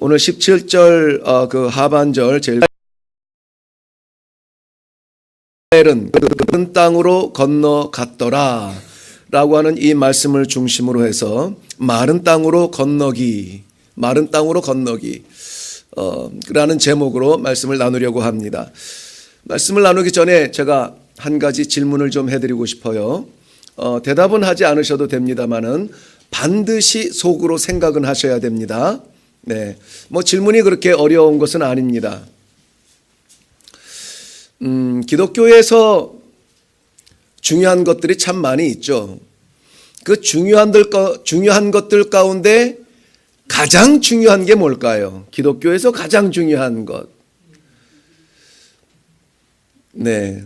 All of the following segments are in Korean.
오늘 17절 그 하반절 제일 이스라엘은 그 땅으로 건너갔더라 라고 하는 이 말씀을 중심으로 해서 마른 땅으로 건너기 라는 제목으로 말씀을 나누려고 합니다. 말씀을 나누기 전에 제가 한 가지 질문을 좀 해드리고 싶어요. 대답은 하지 않으셔도 됩니다만은 반드시 속으로 생각은 하셔야 됩니다. 네, 뭐 질문이 그렇게 어려운 것은 아닙니다. 기독교에서 중요한 것들이 참 많이 있죠. 그 중요한 것들 가운데 가장 중요한 게 뭘까요? 기독교에서 가장 중요한 것. 네,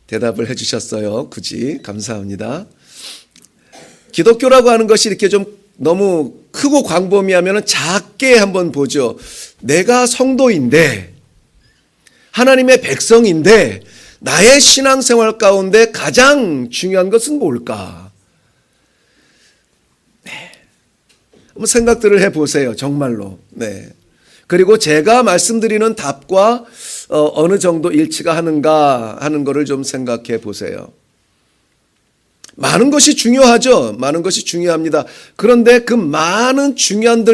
대답을 해주셨어요. 굳이 감사합니다. 기독교라고 하는 것이 이렇게 좀 너무 크고 광범위하면 작게 한번 보죠. 내가 성도인데 하나님의 백성인데 나의 신앙생활 가운데 가장 중요한 것은 뭘까? 네, 한번 생각들을 해보세요. 정말로. 네. 그리고 제가 말씀드리는 답과 어느 정도 일치가 하는가 하는 것을 좀 생각해 보세요. 많은 것이 중요하죠. 많은 것이 중요합니다. 그런데 그 많은 중요한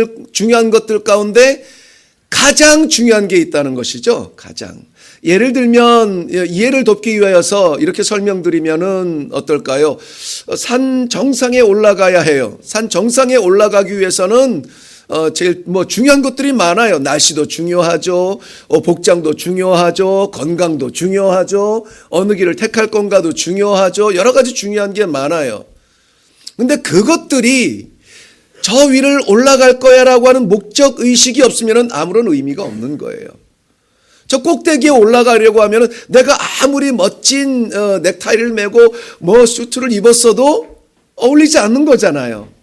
것들 가운데 가장 중요한 게 있다는 것이죠. 가장. 예를 들면 이해를 돕기 위하여서 이렇게 설명드리면은 어떨까요? 산 정상에 올라가야 해요. 산 정상에 올라가기 위해서는 제일 중요한 것들이 많아요. 날씨도 중요하죠. 복장도 중요하죠. 건강도 중요하죠. 어느 길을 택할 건가도 중요하죠. 여러 가지 중요한 게 많아요. 근데 그것들이 저 위를 올라갈 거야라고 하는 목적 의식이 없으면 아무런 의미가 없는 거예요. 저 꼭대기에 올라가려고 하면 내가 아무리 멋진 넥타이를 메고 수트를 입었어도 어울리지 않는 거잖아요.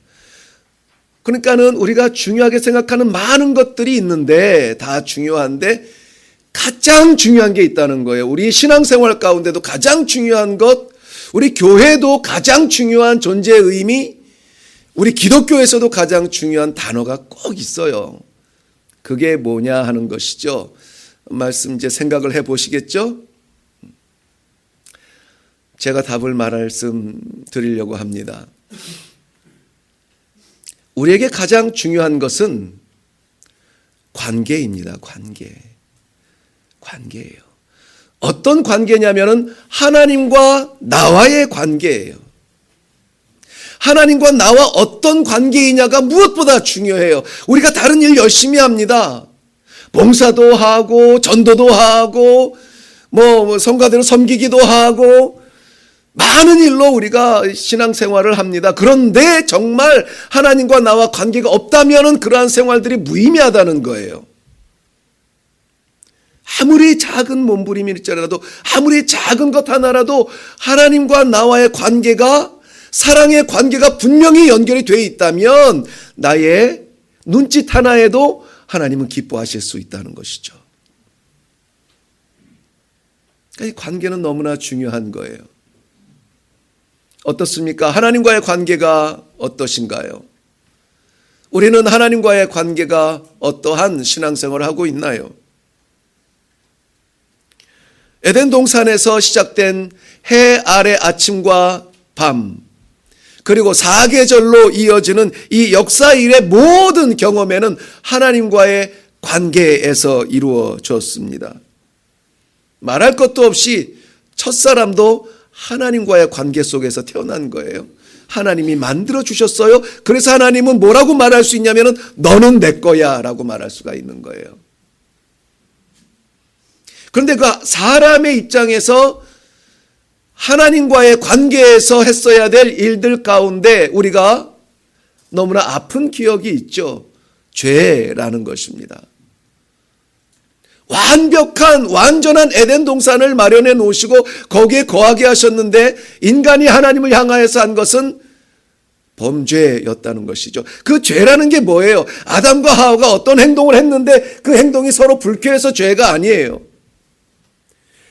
그러니까는 우리가 중요하게 생각하는 많은 것들이 있는데 다 중요한데 가장 중요한 게 있다는 거예요. 우리 신앙생활 가운데도 가장 중요한 것, 우리 교회도 가장 중요한 존재의 의미, 우리 기독교에서도 가장 중요한 단어가 꼭 있어요. 그게 뭐냐 하는 것이죠. 말씀 이제 생각을 해보시겠죠? 제가 답을 말씀드리려고 합니다. 우리에게 가장 중요한 것은 관계입니다. 관계예요. 어떤 관계냐면은 하나님과 나와의 관계예요. 하나님과 나와 어떤 관계이냐가 무엇보다 중요해요. 우리가 다른 일 열심히 합니다. 봉사도 하고 전도도 하고 성가대로 섬기기도 하고 많은 일로 우리가 신앙생활을 합니다. 그런데 정말 하나님과 나와 관계가 없다면 그러한 생활들이 무의미하다는 거예요. 아무리 작은 몸부림일지라도 아무리 작은 것 하나라도 하나님과 나와의 관계가 사랑의 관계가 분명히 연결이 되어 있다면 나의 눈짓 하나에도 하나님은 기뻐하실 수 있다는 것이죠. 이 관계는 너무나 중요한 거예요. 어떻습니까? 하나님과의 관계가 어떠신가요? 우리는 하나님과의 관계가 어떠한 신앙생활을 하고 있나요? 에덴 동산에서 시작된 해 아래 아침과 밤, 그리고 사계절로 이어지는 이 역사일의 모든 경험에는 하나님과의 관계에서 이루어졌습니다. 말할 것도 없이 첫사람도 하나님과의 관계 속에서 태어난 거예요. 하나님이 만들어 주셨어요. 그래서 하나님은 뭐라고 말할 수 있냐면은 너는 내 거야 라고 말할 수가 있는 거예요. 그런데 그 사람의 입장에서 하나님과의 관계에서 했어야 될 일들 가운데 우리가 너무나 아픈 기억이 있죠. 죄라는 것입니다. 완전한 에덴 동산을 마련해 놓으시고 거기에 거하게 하셨는데 인간이 하나님을 향하여서 한 것은 범죄였다는 것이죠. 그 죄라는 게 뭐예요? 아담과 하와가 어떤 행동을 했는데 그 행동이 서로 불쾌해서 죄가 아니에요.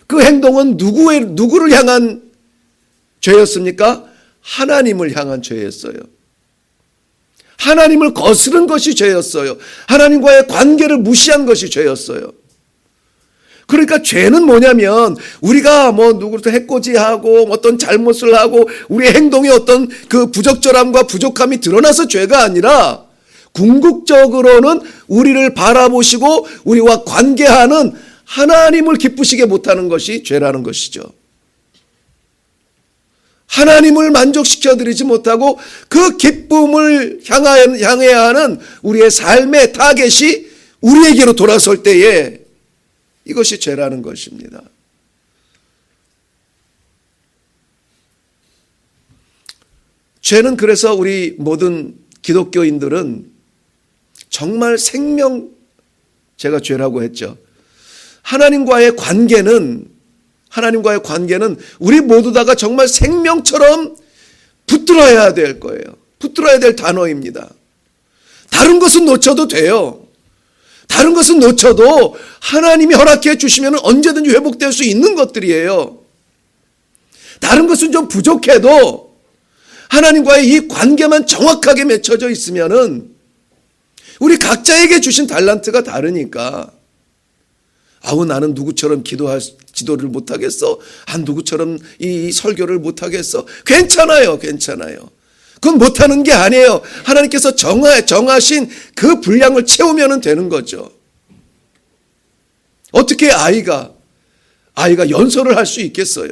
그 행동은 누구를 향한 죄였습니까? 하나님을 향한 죄였어요. 하나님을 거스른 것이 죄였어요. 하나님과의 관계를 무시한 것이 죄였어요. 그러니까 죄는 뭐냐면 우리가 누구를 해코지하고 어떤 잘못을 하고 우리의 행동에 어떤 그 부적절함과 부족함이 드러나서 죄가 아니라 궁극적으로는 우리를 바라보시고 우리와 관계하는 하나님을 기쁘시게 못하는 것이 죄라는 것이죠. 하나님을 만족시켜드리지 못하고 그 기쁨을 향해야 하는 우리의 삶의 타겟이 우리에게로 돌아설 때에 이것이 죄라는 것입니다. 죄는 그래서 우리 모든 기독교인들은 정말 제가 죄라고 했죠. 하나님과의 관계는 우리 모두 다가 정말 생명처럼 붙들어야 될 거예요. 붙들어야 될 단어입니다. 다른 것은 놓쳐도 돼요. 다른 것은 놓쳐도 하나님이 허락해 주시면 언제든지 회복될 수 있는 것들이에요. 다른 것은 좀 부족해도 하나님과의 이 관계만 정확하게 맺혀져 있으면은 우리 각자에게 주신 달란트가 다르니까 나는 누구처럼 기도를 못하겠어. 누구처럼 이 설교를 못하겠어. 괜찮아요. 그건 못하는 게 아니에요. 하나님께서 정하신 그 분량을 채우면 되는 거죠. 어떻게 아이가 연설을 할 수 있겠어요?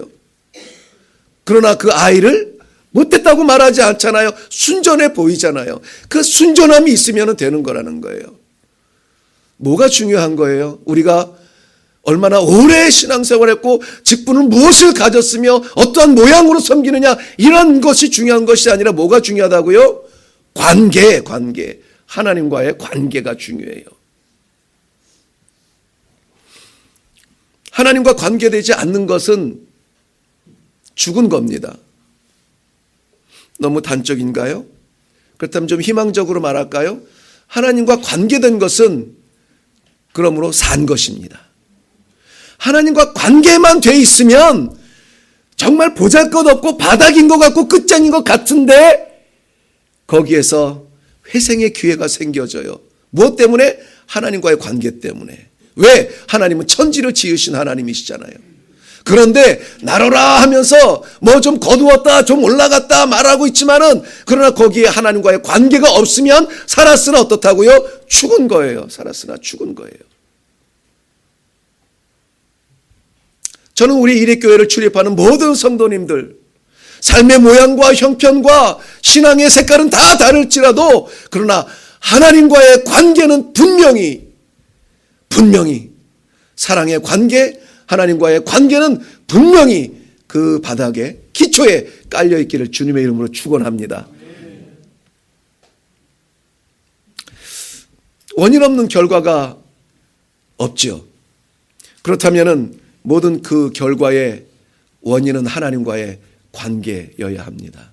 그러나 그 아이를 못됐다고 말하지 않잖아요. 순전해 보이잖아요. 그 순전함이 있으면 되는 거라는 거예요. 뭐가 중요한 거예요? 우리가 얼마나 오래 신앙생활했고 직분은 무엇을 가졌으며 어떠한 모양으로 섬기느냐, 이런 것이 중요한 것이 아니라 뭐가 중요하다고요? 관계. 하나님과의 관계가 중요해요. 하나님과 관계되지 않는 것은 죽은 겁니다. 너무 단적인가요? 그렇다면 좀 희망적으로 말할까요? 하나님과 관계된 것은 그러므로 산 것입니다. 하나님과 관계만 돼 있으면 정말 보잘것없고 바닥인 것 같고 끝장인 것 같은데 거기에서 회생의 기회가 생겨져요. 무엇 때문에? 하나님과의 관계 때문에. 왜? 하나님은 천지를 지으신 하나님이시잖아요. 그런데 나로라 하면서 좀 거두었다 좀 올라갔다 말하고 있지만은 그러나 거기에 하나님과의 관계가 없으면 살았으나 어떻다고요? 죽은 거예요. 살았으나 죽은 거예요. 저는 우리 이립교회를 출입하는 모든 성도님들, 삶의 모양과 형편과 신앙의 색깔은 다 다를지라도 그러나 하나님과의 관계는 분명히 사랑의 관계, 하나님과의 관계는 분명히 그 바닥에 기초에 깔려 있기를 주님의 이름으로 축원합니다. 원인 없는 결과가 없죠. 그렇다면은 모든 그 결과의 원인은 하나님과의 관계여야 합니다.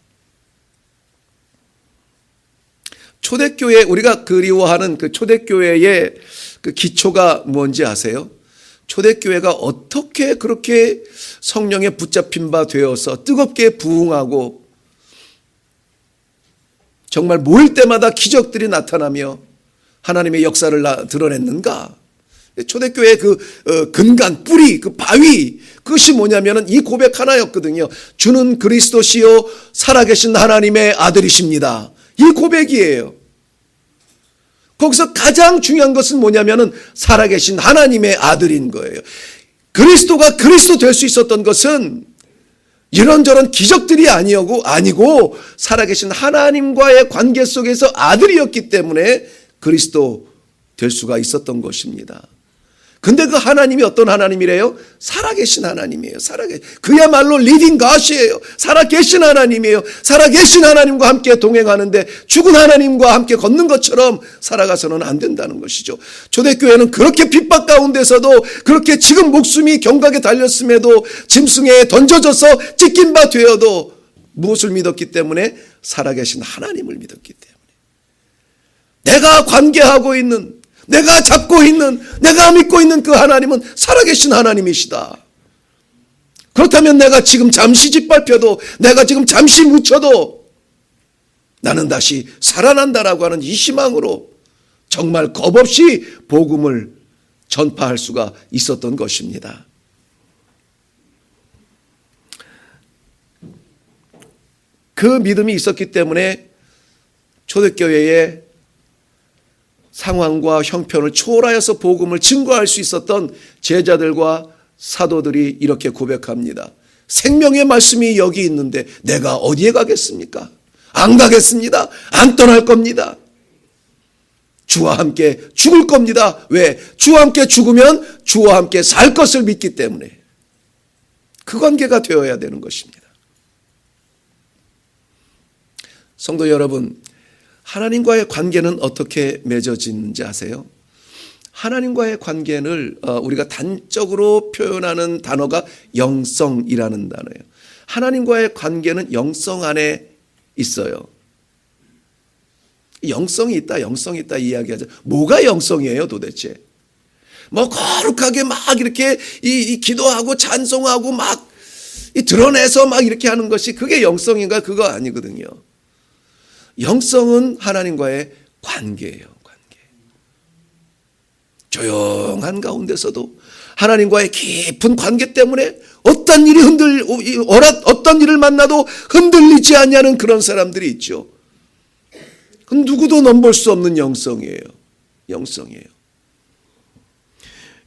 초대교회, 우리가 그리워하는 그 초대교회의 그 기초가 뭔지 아세요? 초대교회가 어떻게 그렇게 성령에 붙잡힌 바 되어서 뜨겁게 부흥하고 정말 모일 때마다 기적들이 나타나며 하나님의 역사를 드러냈는가? 초대교회의 그 근간, 뿌리, 그 바위, 그것이 뭐냐면은 이 고백 하나였거든요. 주는 그리스도시요 살아계신 하나님의 아들이십니다. 이 고백이에요. 거기서 가장 중요한 것은 뭐냐면은 살아계신 하나님의 아들인 거예요. 그리스도가 그리스도 될 수 있었던 것은 이런저런 기적들이 아니고 살아계신 하나님과의 관계 속에서 아들이었기 때문에 그리스도 될 수가 있었던 것입니다. 근데 그 하나님이 어떤 하나님이래요? 살아계신 하나님이에요. 그야말로 리딩 갓이에요. 살아계신 하나님이에요. 살아계신 하나님과 함께 동행하는데 죽은 하나님과 함께 걷는 것처럼 살아가서는 안 된다는 것이죠. 초대교회는 그렇게 핍박 가운데서도 그렇게 지금 목숨이 경각에 달렸음에도 짐승에 던져져서 찢긴 바 되어도 무엇을 믿었기 때문에? 살아계신 하나님을 믿었기 때문에. 내가 관계하고 있는, 내가 잡고 있는, 내가 믿고 있는 그 하나님은 살아계신 하나님이시다. 그렇다면 내가 지금 잠시 짓밟혀도, 내가 지금 잠시 묻혀도 나는 다시 살아난다라고 하는 이 희망으로 정말 겁없이 복음을 전파할 수가 있었던 것입니다. 그 믿음이 있었기 때문에 초대교회의 상황과 형편을 초월하여서 복음을 증거할 수 있었던 제자들과 사도들이 이렇게 고백합니다. 생명의 말씀이 여기 있는데 내가 어디에 가겠습니까? 안 가겠습니다. 안 떠날 겁니다. 주와 함께 죽을 겁니다. 왜? 주와 함께 죽으면 주와 함께 살 것을 믿기 때문에. 그 관계가 되어야 되는 것입니다. 성도 여러분, 하나님과의 관계는 어떻게 맺어지는지 아세요? 하나님과의 관계를 우리가 단적으로 표현하는 단어가 영성이라는 단어예요. 하나님과의 관계는 영성 안에 있어요. 영성이 있다 이야기하죠. 뭐가 영성이에요 도대체? 뭐 거룩하게 막 이렇게 기도하고 찬송하고 막 드러내서 막 이렇게 하는 것이 그게 영성인가? 그거 아니거든요. 영성은 하나님과의 관계예요. 관계. 조용한 가운데서도 하나님과의 깊은 관계 때문에 어떤 일을 만나도 흔들리지 않냐는 그런 사람들이 있죠. 그건 누구도 넘볼 수 없는 영성이에요. 영성이에요.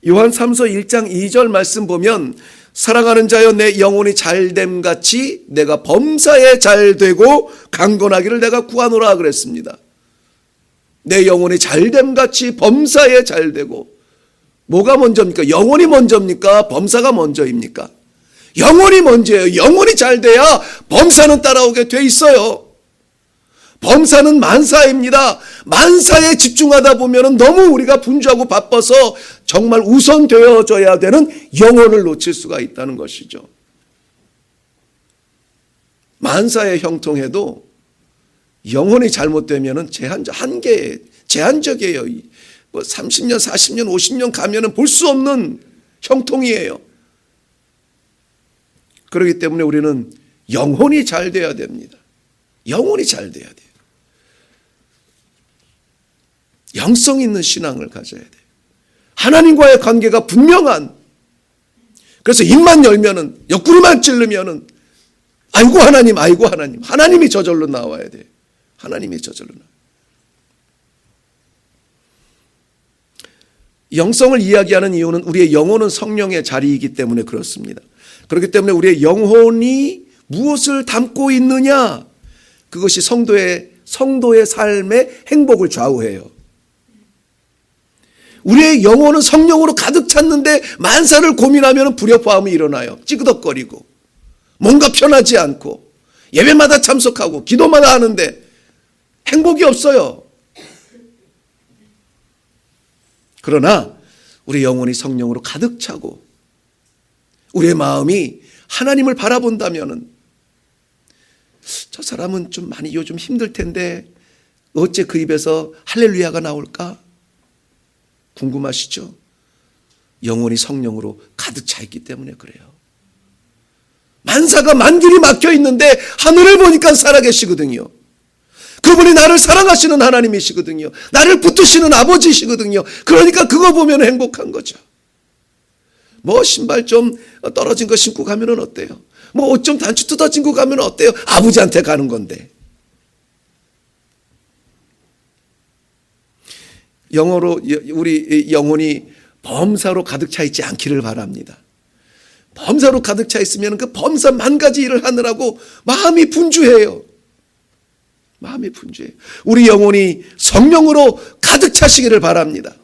요한 3서 1장 2절 말씀 보면 사랑하는 자여 내 영혼이 잘됨같이 내가 범사에 잘되고 강건하기를 내가 구하노라 그랬습니다. 내 영혼이 잘됨같이 범사에 잘되고. 뭐가 먼저입니까? 영혼이 먼저입니까? 범사가 먼저입니까? 영혼이 먼저예요. 영혼이 잘돼야 범사는 따라오게 돼 있어요. 범사는 만사입니다. 만사에 집중하다 보면 너무 우리가 분주하고 바빠서 정말 우선되어져야 되는 영혼을 놓칠 수가 있다는 것이죠. 만사에 형통해도 영혼이 잘못되면 제한적이에요. 뭐 30년, 40년, 50년 가면은 볼 수 없는 형통이에요. 그렇기 때문에 우리는 영혼이 잘 돼야 됩니다. 영혼이 잘 돼야 돼요. 영성 있는 신앙을 가져야 돼요. 하나님과의 관계가 분명한. 그래서 입만 열면은 옆구리만 찌르면은 아이고 하나님, 아이고 하나님. 하나님이 저절로 나와야 돼요. 하나님이 저절로 나와요. 영성을 이야기하는 이유는 우리의 영혼은 성령의 자리이기 때문에 그렇습니다. 그렇기 때문에 우리의 영혼이 무엇을 담고 있느냐, 그것이 성도의 삶의 행복을 좌우해요. 우리의 영혼은 성령으로 가득 찼는데 만사를 고민하면 불협화음이 일어나요. 찌그덕거리고 뭔가 편하지 않고 예배마다 참석하고 기도마다 하는데 행복이 없어요. 그러나 우리 영혼이 성령으로 가득 차고 우리의 마음이 하나님을 바라본다면은 저 사람은 좀 많이 요즘 힘들 텐데 어째 그 입에서 할렐루야가 나올까? 궁금하시죠? 영혼이 성령으로 가득 차 있기 때문에 그래요. 만사가 만길이 막혀 있는데 하늘을 보니까 살아계시거든요. 그분이 나를 사랑하시는 하나님이시거든요. 나를 붙드시는 아버지시거든요. 그러니까 그거 보면 행복한 거죠. 뭐 신발 좀 떨어진 거 신고 가면 어때요? 뭐 옷 좀 단추 뜯어진 거 가면 어때요? 아버지한테 가는 건데. 영어로 우리 영혼이 범사로 가득 차 있지 않기를 바랍니다. 범사로 가득 차 있으면 그 범사 만 가지 일을 하느라고 마음이 분주해요. 마음이 분주해요. 우리 영혼이 성령으로 가득 차시기를 바랍니다.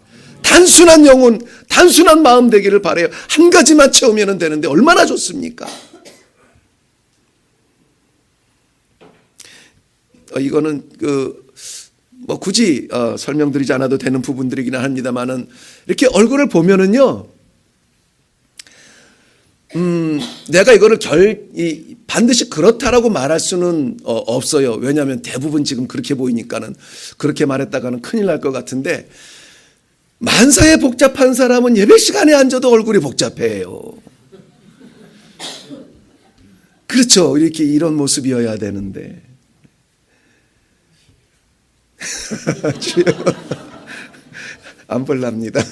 단순한 영혼, 단순한 마음 되기를 바라요. 한 가지만 채우면 되는데 얼마나 좋습니까? 이거는 뭐 굳이 설명드리지 않아도 되는 부분들이긴 합니다만은 이렇게 얼굴을 보면은요, 내가 이거를 반드시 그렇다라고 말할 수는 없어요. 왜냐하면 대부분 지금 그렇게 보이니까는 그렇게 말했다가는 큰일 날 것 같은데, 만사에 복잡한 사람은 예배 시간에 앉아도 얼굴이 복잡해요. 그렇죠. 이렇게 이런 모습이어야 되는데 안 볼랍니다.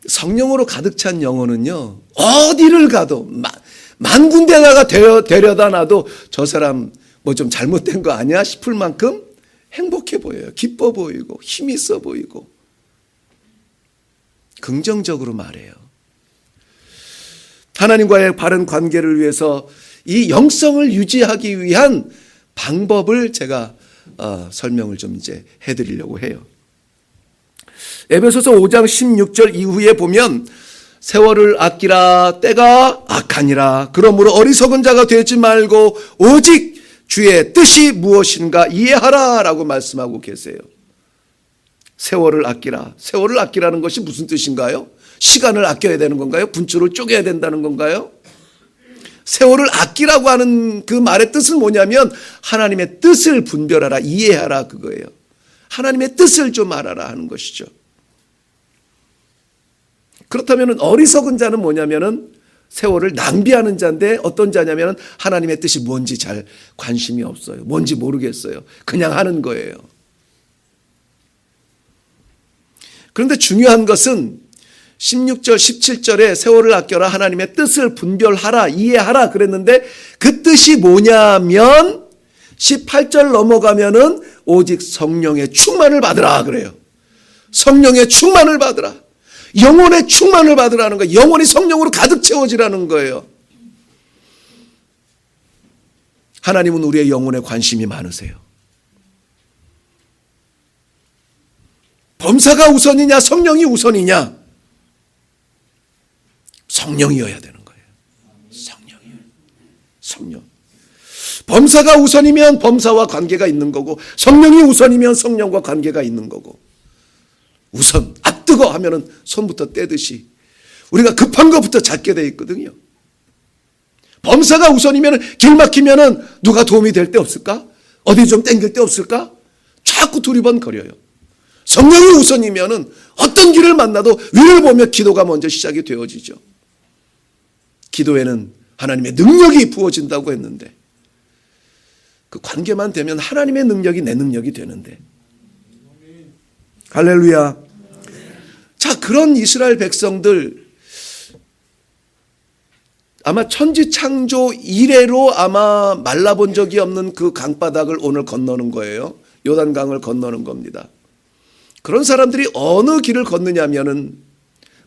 성령으로 가득 찬 영혼은요, 어디를 가도 만 군데다가 데려다 놔도 저 사람 뭐 좀 잘못된 거 아니야 싶을 만큼 행복해 보여요. 기뻐 보이고 힘 있어 보이고 긍정적으로 말해요. 하나님과의 바른 관계를 위해서 이 영성을 유지하기 위한 방법을 제가 설명을 좀 이제 해드리려고 해요. 에베소서 5장 16절 이후에 보면 세월을 아끼라 때가 악하니라. 그러므로 어리석은 자가 되지 말고 오직 주의 뜻이 무엇인가 이해하라 라고 말씀하고 계세요. 세월을 아끼라. 세월을 아끼라는 것이 무슨 뜻인가요? 시간을 아껴야 되는 건가요? 분초를 쪼개야 된다는 건가요? 세월을 아끼라고 하는 그 말의 뜻은 뭐냐면 하나님의 뜻을 분별하라, 이해하라 그거예요. 하나님의 뜻을 좀 알아라 하는 것이죠. 그렇다면 어리석은 자는 뭐냐면은 세월을 낭비하는 자인데 어떤 자냐면 하나님의 뜻이 뭔지 잘 관심이 없어요. 뭔지 모르겠어요. 그냥 하는 거예요. 그런데 중요한 것은 16절, 17절에 세월을 아껴라 하나님의 뜻을 분별하라, 이해하라 그랬는데 그 뜻이 뭐냐면 18절 넘어가면은 오직 성령의 충만을 받으라 그래요. 성령의 충만을 받으라. 영혼의 충만을 받으라는 거예요. 영혼이 성령으로 가득 채워지라는 거예요. 하나님은 우리의 영혼에 관심이 많으세요. 범사가 우선이냐 성령이 우선이냐? 성령이어야 되는 거예요. 성령이요. 성령. 범사가 우선이면 범사와 관계가 있는 거고 성령이 우선이면 성령과 관계가 있는 거고 우선 앞뜨거 하면은 손부터 떼듯이 우리가 급한 것부터 찾게 돼 있거든요. 범사가 우선이면 길 막히면은 누가 도움이 될 데 없을까? 어디 좀 땡길 데 없을까? 자꾸 두리번거려요. 성령이 우선이면은 어떤 길을 만나도 위를 보며 기도가 먼저 시작이 되어지죠. 기도에는 하나님의 능력이 부어진다고 했는데 그 관계만 되면 하나님의 능력이 내 능력이 되는데 할렐루야. 자, 그런 이스라엘 백성들 아마 천지창조 이래로 아마 말라본 적이 없는 그 강바닥을 오늘 건너는 거예요. 요단강을 건너는 겁니다. 그런 사람들이 어느 길을 걷느냐면은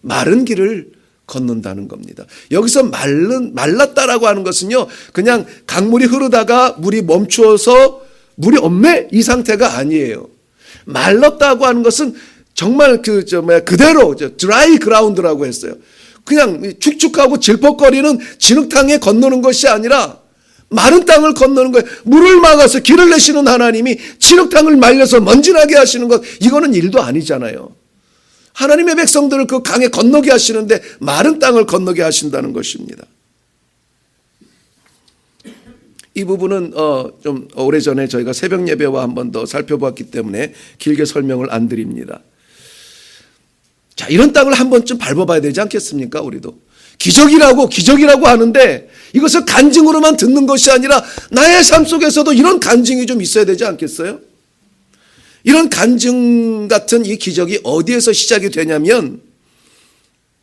마른 길을 걷는다는 겁니다. 여기서 말랐다라고 하는 것은요, 그냥 강물이 흐르다가 물이 멈추어서 물이 없네 이 상태가 아니에요. 말랐다고 하는 것은 정말 그대로 드라이 그라운드라고 했어요. 그냥 축축하고 질퍽거리는 진흙탕에 건너는 것이 아니라 마른 땅을 건너는 거예요. 물을 막아서 길을 내시는 하나님이 진흙탕을 말려서 먼지나게 하시는 것, 이거는 일도 아니잖아요. 하나님의 백성들을 그 강에 건너게 하시는데 마른 땅을 건너게 하신다는 것입니다. 이 부분은 좀 오래전에 저희가 새벽 예배와 한 번 더 살펴보았기 때문에 길게 설명을 안 드립니다. 자, 이런 땅을 한 번쯤 밟아봐야 되지 않겠습니까? 우리도 기적이라고 하는데 이것을 간증으로만 듣는 것이 아니라 나의 삶 속에서도 이런 간증이 좀 있어야 되지 않겠어요? 이런 간증 같은 이 기적이 어디에서 시작이 되냐면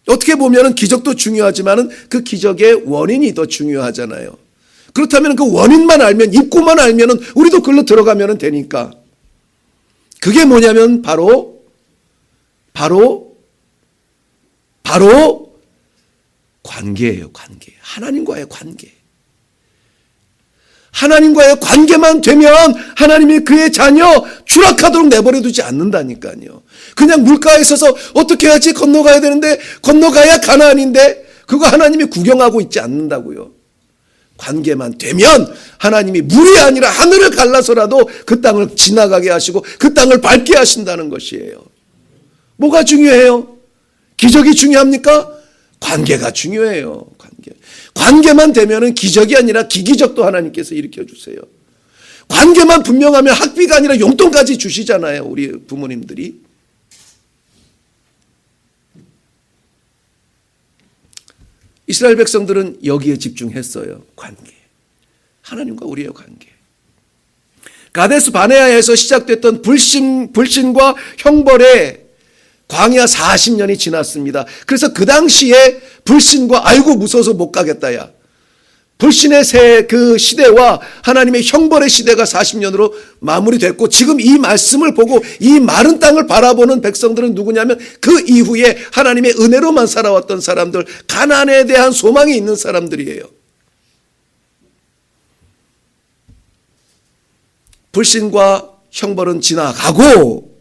어떻게 보면 기적도 중요하지만 그 기적의 원인이 더 중요하잖아요. 그렇다면 그 원인만 알면, 입구만 알면 우리도 글로 들어가면 되니까. 그게 뭐냐면 바로 관계예요. 관계. 하나님과의 관계. 하나님과의 관계만 되면 하나님이 그의 자녀 추락하도록 내버려 두지 않는다니까요. 그냥 물가에 서서 어떻게 해야지 건너가야 되는데 건너가야 가나안인데 그거 하나님이 구경하고 있지 않는다고요. 관계만 되면 하나님이 물이 아니라 하늘을 갈라서라도 그 땅을 지나가게 하시고 그 땅을 밟게 하신다는 것이에요. 뭐가 중요해요? 기적이 중요합니까? 관계가 중요해요. 관계만 되면은 기적이 아니라 기기적도 하나님께서 일으켜 주세요. 관계만 분명하면 학비가 아니라 용돈까지 주시잖아요. 우리 부모님들이. 이스라엘 백성들은 여기에 집중했어요. 관계. 하나님과 우리의 관계. 가데스 바네아에서 시작됐던 불신과 형벌의 광야 40년이 지났습니다. 그래서 그 당시에 불신과 아이고 무서워서 못 가겠다 야. 불신의 그 시대와 하나님의 형벌의 시대가 40년으로 마무리됐고 지금 이 말씀을 보고 이 마른 땅을 바라보는 백성들은 누구냐면 그 이후에 하나님의 은혜로만 살아왔던 사람들, 가나안에 대한 소망이 있는 사람들이에요. 불신과 형벌은 지나가고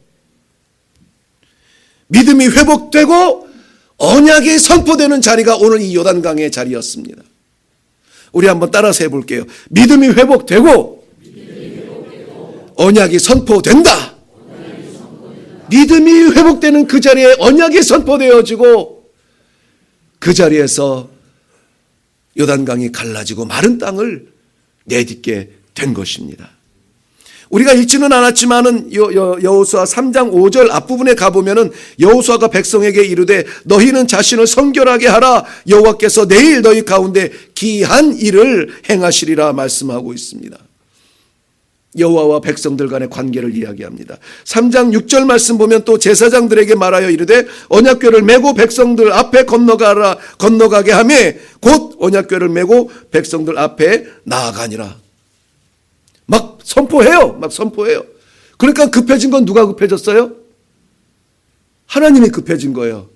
믿음이 회복되고 언약이 선포되는 자리가 오늘 이 요단강의 자리였습니다. 우리 한번 따라서 해볼게요. 믿음이 회복되고 언약이 선포된다. 믿음이 회복되는 그 자리에 언약이 선포되어지고 그 자리에서 요단강이 갈라지고 마른 땅을 내딛게 된 것입니다. 우리가 읽지는 않았지만은 여호수아 3장 5절 앞부분에 가보면은 여호수아가 백성에게 이르되 너희는 자신을 성결하게 하라. 여호와께서 내일 너희 가운데 기이한 일을 행하시리라 말씀하고 있습니다. 여호와와 백성들 간의 관계를 이야기합니다. 3장 6절 말씀 보면 또 제사장들에게 말하여 이르되 언약궤를 메고 백성들 앞에 건너가게 하며 곧 언약궤를 메고 백성들 앞에 나아가니라. 막 선포해요. 그러니까 급해진 건 누가 급해졌어요? 하나님이 급해진 거예요.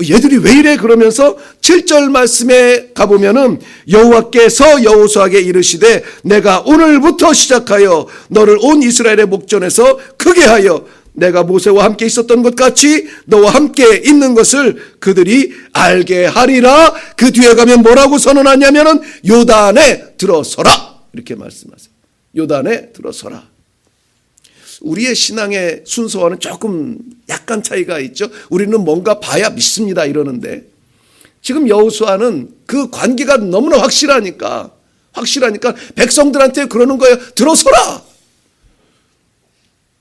얘들이 왜 이래? 그러면서 7절 말씀에 가보면은 여호와께서 여호수아에게 이르시되 내가 오늘부터 시작하여 너를 온 이스라엘의 목전에서 크게 하여 내가 모세와 함께 있었던 것 같이 너와 함께 있는 것을 그들이 알게 하리라. 그 뒤에 가면 뭐라고 선언하냐면은 요단에 들어서라 이렇게 말씀하세요. 요단에 들어서라. 우리의 신앙의 순서와는 조금 약간 차이가 있죠. 우리는 뭔가 봐야 믿습니다 이러는데 지금 여호수아는 그 관계가 너무나 확실하니까 백성들한테 그러는 거예요. 들어서라.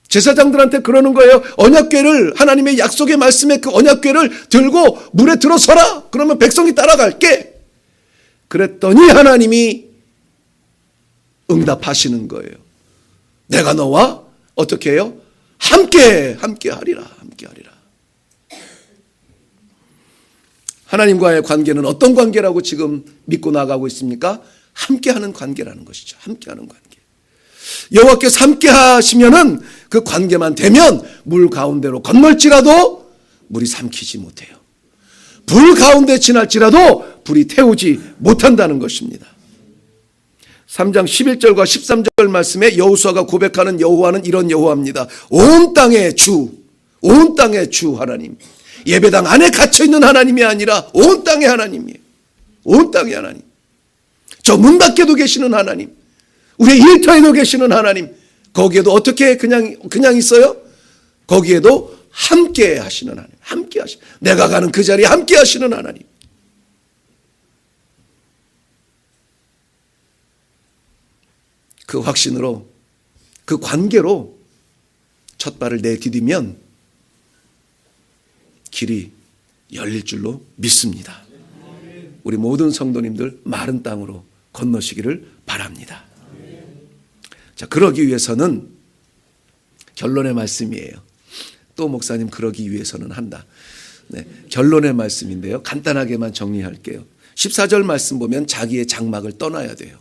제사장들한테 그러는 거예요. 언약궤를 하나님의 약속의 말씀에 그 언약궤를 들고 물에 들어서라. 그러면 백성이 따라갈게. 그랬더니 하나님이 응답하시는 거예요. 내가 너와 어떻게 해요? 함께 하리라. 하나님과의 관계는 어떤 관계라고 지금 믿고 나가고 있습니까? 함께하는 관계라는 것이죠. 함께하는 관계. 여호와께서 함께 하시면은 그 관계만 되면 물 가운데로 건널지라도 물이 삼키지 못해요. 불 가운데 지날지라도 불이 태우지 못한다는 것입니다. 3장 11절과 13절 말씀에 여호수아가 고백하는 여호와는 이런 여호와입니다. 온 땅의 주 하나님. 예배당 안에 갇혀있는 하나님이 아니라 온 땅의 하나님이에요. 온 땅의 하나님. 저 문 밖에도 계시는 하나님. 우리의 일터에도 계시는 하나님. 거기에도 어떻게 그냥 있어요? 거기에도 함께 하시는 하나님. 내가 가는 그 자리에 함께 하시는 하나님. 그 확신으로, 그 관계로 첫 발을 내디디면 길이 열릴 줄로 믿습니다. 우리 모든 성도님들 마른 땅으로 건너시기를 바랍니다. 자, 그러기 위해서는 결론의 말씀이에요. 또 목사님 그러기 위해서는 한다. 네, 결론의 말씀인데요. 간단하게만 정리할게요. 14절 말씀 보면 자기의 장막을 떠나야 돼요.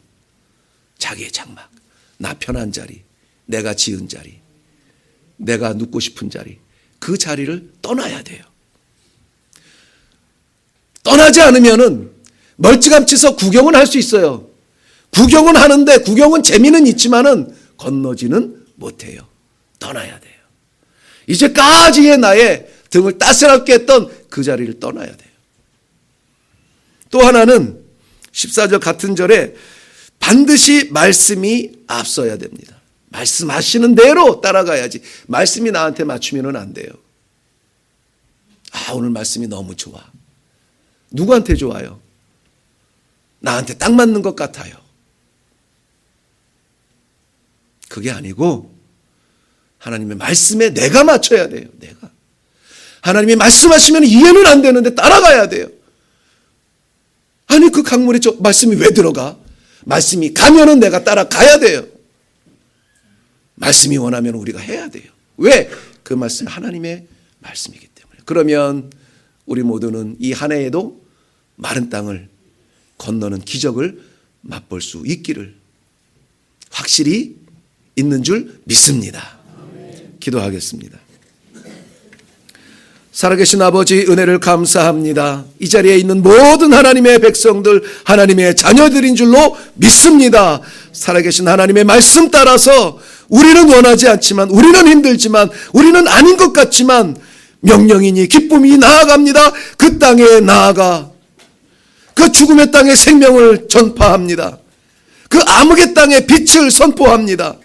자기의 장막. 나 편한 자리, 내가 지은 자리, 내가 눕고 싶은 자리, 그 자리를 떠나야 돼요. 떠나지 않으면은 멀찌감치서 구경은 할 수 있어요. 구경은 하는데 구경은 재미는 있지만은 건너지는 못해요. 떠나야 돼요. 이제까지의 나의 등을 따스럽게 했던 그 자리를 떠나야 돼요. 또 하나는 14절 같은 절에 반드시 말씀이 앞서야 됩니다. 말씀하시는 대로 따라가야지. 말씀이 나한테 맞추면 안 돼요. 오늘 말씀이 너무 좋아. 누구한테 좋아요? 나한테 딱 맞는 것 같아요. 그게 아니고 하나님의 말씀에 내가 맞춰야 돼요. 내가. 하나님이 말씀하시면 이해는 안 되는데 따라가야 돼요. 아니 그 강물에 저 말씀이 왜 들어가? 말씀이 가면은 내가 따라가야 돼요. 말씀이 원하면 우리가 해야 돼요. 왜? 그 말씀 하나님의 말씀이기 때문에. 그러면 우리 모두는 이 한 해에도 마른 땅을 건너는 기적을 맛볼 수 있기를 확실히 있는 줄 믿습니다. 기도하겠습니다. 살아계신 아버지, 은혜를 감사합니다. 이 자리에 있는 모든 하나님의 백성들, 하나님의 자녀들인 줄로 믿습니다. 살아계신 하나님의 말씀 따라서 우리는 원하지 않지만, 우리는 힘들지만, 우리는 아닌 것 같지만 명령이니 기쁨이 나아갑니다. 그 땅에 나아가 그 죽음의 땅에 생명을 전파합니다. 그 암흑의 땅에 빛을 선포합니다.